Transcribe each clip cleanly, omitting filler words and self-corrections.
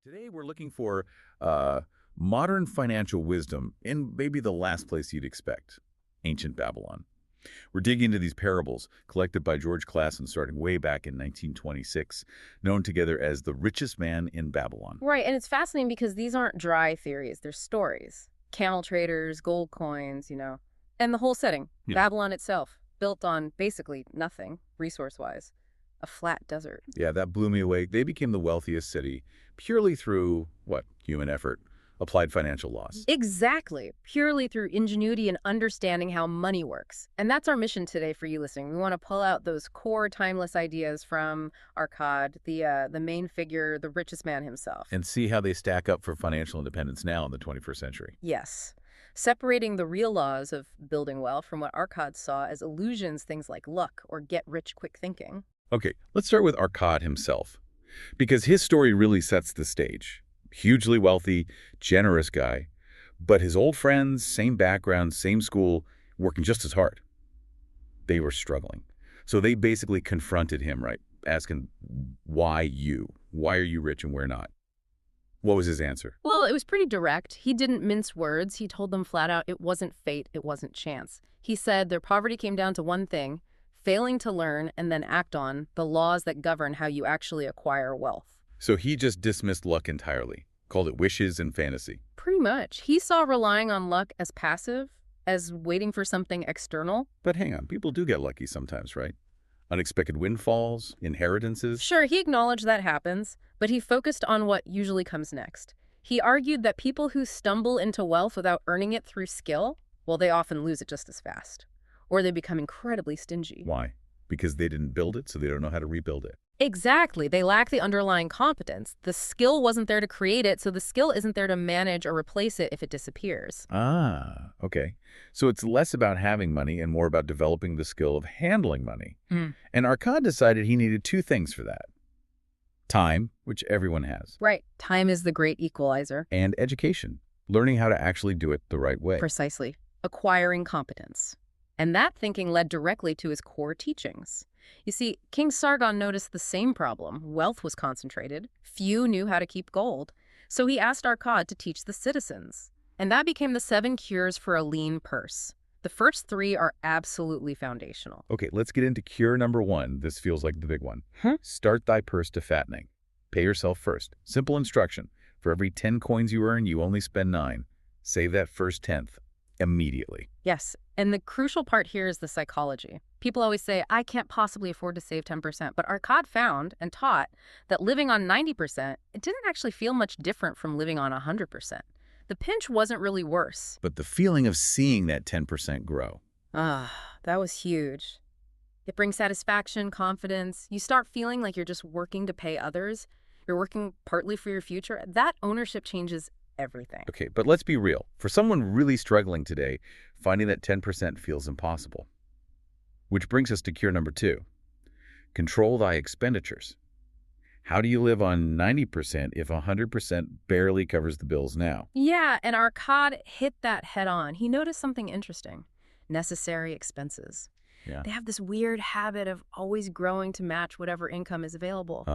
Today, we're looking for uh, modern financial wisdom in maybe the last place you'd expect, ancient Babylon. We're digging into these parables collected by George Clason starting way back in 1926, known together as The Richest Man in Babylon. Right, and it's fascinating because these aren't dry theories, they're stories. Camel traders, gold coins, and the whole setting. Yeah. Babylon itself, built on basically nothing, resource-wise. A flat desert. Yeah, that blew me away. They became the wealthiest city purely through, what, human effort, applied financial laws. Exactly, purely through ingenuity and understanding how money works. And that's our mission today for you listening. We want to pull out those core timeless ideas from Arcad, the main figure, the richest man himself. And see how they stack up for financial independence now in the 21st century. Yes. Separating the real laws of building wealth from what Arcad saw as illusions, things like luck or get-rich-quick thinking. Okay, let's start with Arcad himself, because his story really sets the stage. Hugely wealthy, generous guy, but his old friends, same background, same school, working just as hard. They were struggling. So they basically confronted him, right, asking, why you? Why are you rich and we're not? What was his answer? Well, it was pretty direct. He didn't mince words. He told them flat out it wasn't fate, it wasn't chance. He said their poverty came down to one thing: failing to learn and then act on the laws that govern how you actually acquire wealth. So he just dismissed luck entirely, called it wishes and fantasy. Pretty much. He saw relying on luck as passive, as waiting for something external. But hang on, people do get lucky sometimes, right? Unexpected windfalls, inheritances. Sure, he acknowledged that happens, but he focused on what usually comes next. He argued that people who stumble into wealth without earning it through skill, well, they often lose it just as fast. Or they become incredibly stingy. Why? Because they didn't build it, so they don't know how to rebuild it. Exactly. They lack the underlying competence. The skill wasn't there to create it, so the skill isn't there to manage or replace it if it disappears. Ah, okay. So it's less about having money and more about developing the skill of handling money. And Arcad decided he needed two things for that. Time, which everyone has. Right. Time is the great equalizer. And education, learning how to actually do it the right way. Precisely. Acquiring competence. And that thinking led directly to his core teachings. You see, King Sargon noticed the same problem. Wealth was concentrated. Few knew how to keep gold. So he asked Arcad to teach the citizens. And that became the 7 cures for a lean purse. The first 3 are absolutely foundational. Okay, let's get into cure number 1. This feels like the big one. Start thy purse to fattening. Pay yourself first. Simple instruction. For every 10 coins you earn, you only spend 9. Save that first 10th immediately. Yes, and the crucial part here is the psychology. People always say, I can't possibly afford to save 10%, but Arcad found and taught that living on 90%, it didn't actually feel much different from living on 100%. The pinch wasn't really worse. But the feeling of seeing that 10% grow. Ah, that was huge. It brings satisfaction, confidence. You start feeling like you're just working to pay others. You're working partly for your future. That ownership changes everything. Okay, but let's be real. For someone really struggling today, finding that 10% feels impossible. Which brings us to cure number 2. Control thy expenditures. How do you live on 90% if 100% barely covers the bills now? Yeah, and Arcad hit that head on. He noticed something interesting. Necessary expenses. Yeah. They have this weird habit of always growing to match whatever income is available.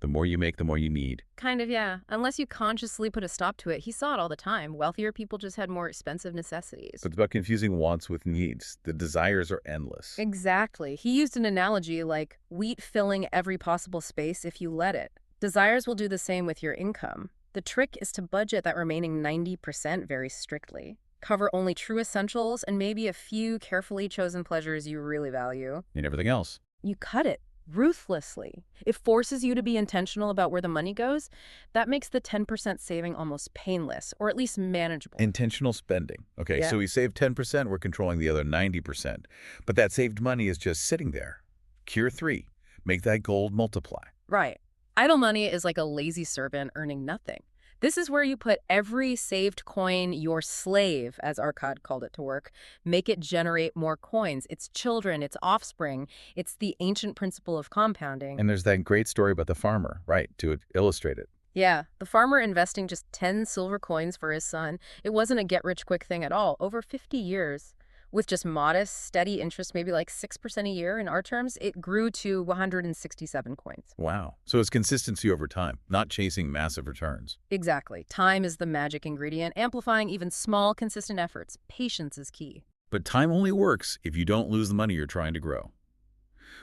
The more you make, the more you need. Kind of, yeah. Unless you consciously put a stop to it. He saw it all the time. Wealthier people just had more expensive necessities. But it's about confusing wants with needs. The desires are endless. Exactly. He used an analogy like wheat filling every possible space if you let it. Desires will do the same with your income. The trick is to budget that remaining 90% very strictly. Cover only true essentials and maybe a few carefully chosen pleasures you really value. And everything else. You cut it ruthlessly. It forces you to be intentional about where the money goes. That makes the 10% saving almost painless, or at least manageable. Intentional spending. Okay, Yeah. so we saved 10%, we're controlling the other 90%. But that saved money is just sitting there. Cure 3. Make that gold multiply. Right. Idle money is like a lazy servant earning nothing. This is where you put every saved coin, your slave, as Arcad called it to work. Make it generate more coins. Its children, its offspring. It's the ancient principle of compounding. And there's that great story about the farmer, right, to illustrate it. Yeah, the farmer investing just 10 silver coins for his son. It wasn't a get-rich-quick thing at all. Over 50 years. With just modest, steady interest, maybe like 6% a year in our terms, it grew to 167 coins. Wow. So it's consistency over time, not chasing massive returns. Exactly. Time is the magic ingredient, amplifying even small, consistent efforts. Patience is key. But time only works if you don't lose the money you're trying to grow.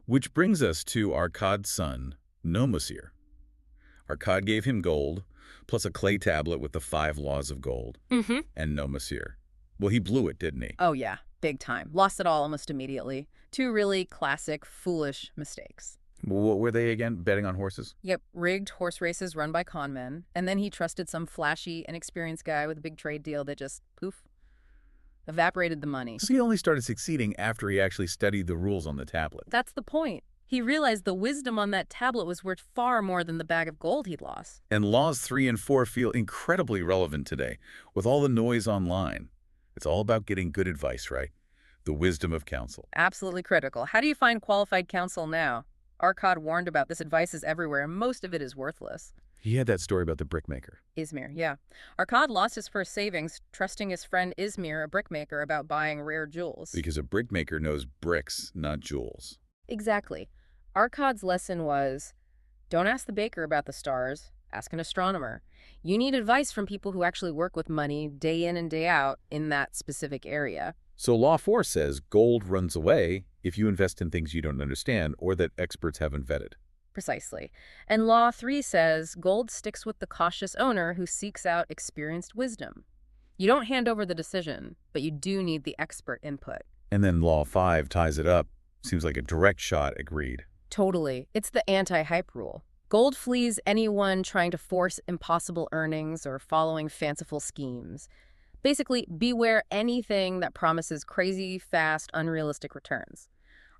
Which brings us to Arkad's son, Nomosir. Arkad gave him gold, plus a clay tablet with the 5 laws of gold, and Nomosir. Well, he blew it, didn't he? Oh, yeah. Big time. Lost it all almost immediately. 2 really classic, foolish mistakes. What were they again? Betting on horses? Yep, rigged horse races run by con men, and then he trusted some flashy, inexperienced guy with a big trade deal that just, poof, evaporated the money. So he only started succeeding after he actually studied the rules on the tablet. That's the point. He realized the wisdom on that tablet was worth far more than the bag of gold he'd lost. And laws 3 and 4 feel incredibly relevant today, with all the noise online. It's all about getting good advice, right? The wisdom of counsel. Absolutely critical. How do you find qualified counsel now? Arkad warned about this advice is everywhere, and most of it is worthless. He had that story about the brickmaker. Izmir, yeah. Arkad lost his first savings, trusting his friend Izmir, a brickmaker, about buying rare jewels. Because a brickmaker knows bricks, not jewels. Exactly. Arkad's lesson was, don't ask the baker about the stars, ask an astronomer. You need advice from people who actually work with money day in and day out in that specific area. So Law 4 says gold runs away if you invest in things you don't understand or that experts haven't vetted. Precisely. And Law 3 says gold sticks with the cautious owner who seeks out experienced wisdom. You don't hand over the decision, but you do need the expert input. And then Law 5 ties it up. Seems like a direct shot, agreed. Totally. It's the anti-hype rule. Gold flees anyone trying to force impossible earnings or following fanciful schemes. Basically, beware anything that promises crazy, fast, unrealistic returns.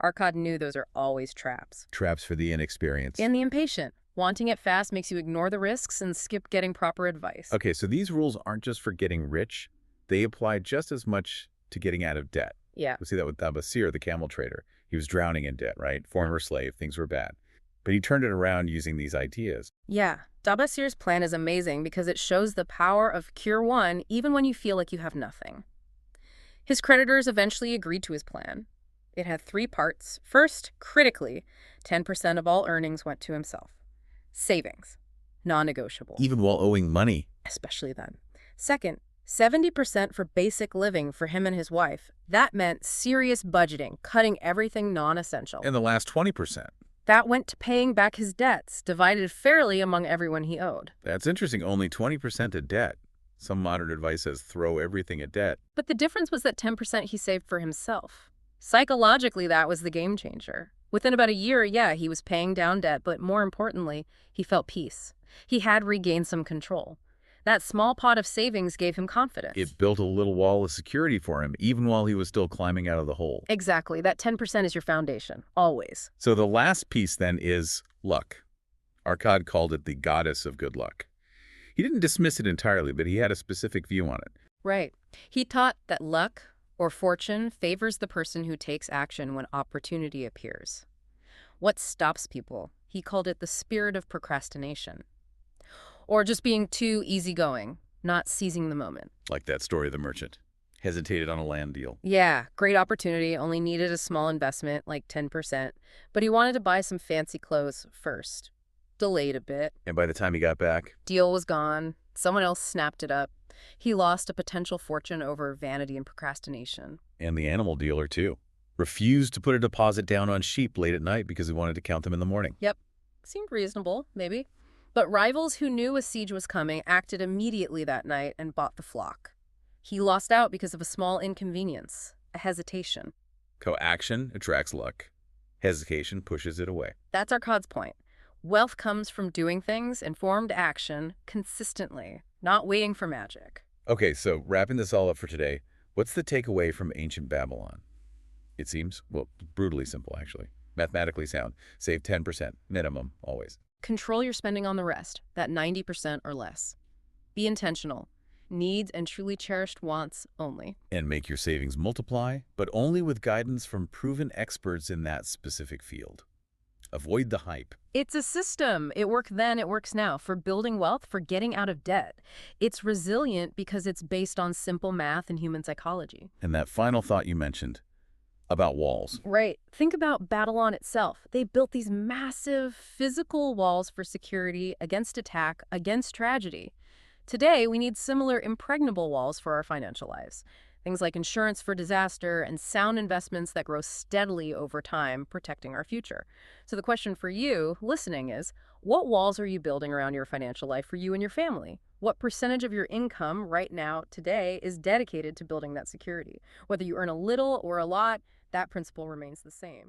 Arkad knew those are always traps. Traps for the inexperienced. And the impatient. Wanting it fast makes you ignore the risks and skip getting proper advice. Okay, so these rules aren't just for getting rich. They apply just as much to getting out of debt. Yeah. We see that with Dabasir, the camel trader. He was drowning in debt, right? Former slave, things were bad. But he turned it around using these ideas. Yeah. Dabasir's plan is amazing because it shows the power of Cure 1 even when you feel like you have nothing. His creditors eventually agreed to his plan. It had 3 parts. First, critically, 10% of all earnings went to himself. Savings. Non-negotiable. Even while owing money. Especially then. Second, 70% for basic living for him and his wife. That meant serious budgeting, cutting everything non-essential. And the last 20%. That went to paying back his debts, divided fairly among everyone he owed. That's interesting. Only 20% of debt. Some modern advice says throw everything at debt. But the difference was that 10% he saved for himself. Psychologically, that was the game changer. Within about a year, yeah, he was paying down debt, but more importantly, he felt peace. He had regained some control. That small pot of savings gave him confidence. It built a little wall of security for him, even while he was still climbing out of the hole. Exactly. That 10% is your foundation, always. So the last piece then is luck. Arkad called it the goddess of good luck. He didn't dismiss it entirely, but he had a specific view on it. Right. He taught that luck or fortune favors the person who takes action when opportunity appears. What stops people? He called it the spirit of procrastination. Or just being too easygoing, not seizing the moment. Like that story of the merchant. Hesitated on a land deal. Yeah, great opportunity, only needed a small investment, like 10%, but he wanted to buy some fancy clothes first. Delayed a bit. And by the time he got back, Deal was gone. Someone else snapped it up. He lost a potential fortune over vanity and procrastination. and the animal dealer too, refused to put a deposit down on sheep late at night because he wanted to count them in the morning. Yep, seemed reasonable, maybe. But rivals who knew a siege was coming acted immediately that night and bought the flock. He lost out because of a small inconvenience, a hesitation. Coaction attracts luck. Hesitation pushes it away. That's Arkad's point. Wealth comes from doing things, informed action, consistently, not waiting for magic. Okay, so wrapping this all up for today, what's the takeaway from ancient Babylon? It seems, well, brutally simple, actually. Mathematically sound. Save 10%, minimum, always. Control your spending on the rest, that 90% or less. Be intentional. Needs and truly cherished wants only. And make your savings multiply, but only with guidance from proven experts in that specific field. avoid the hype. It's a system. It worked then, it works now, for building wealth, for getting out of debt. It's resilient because it's based on simple math and human psychology. And that final thought you mentioned about walls. Right. Think about Babylon itself. They built these massive physical walls for security, against attack, against tragedy. Today, we need similar impregnable walls for our financial lives. Things like insurance for disaster and sound investments that grow steadily over time, protecting our future. So the question for you listening is, what walls are you building around your financial life for you and your family? What percentage of your income right now, today, is dedicated to building that security? Whether you earn a little or a lot, that principle remains the same.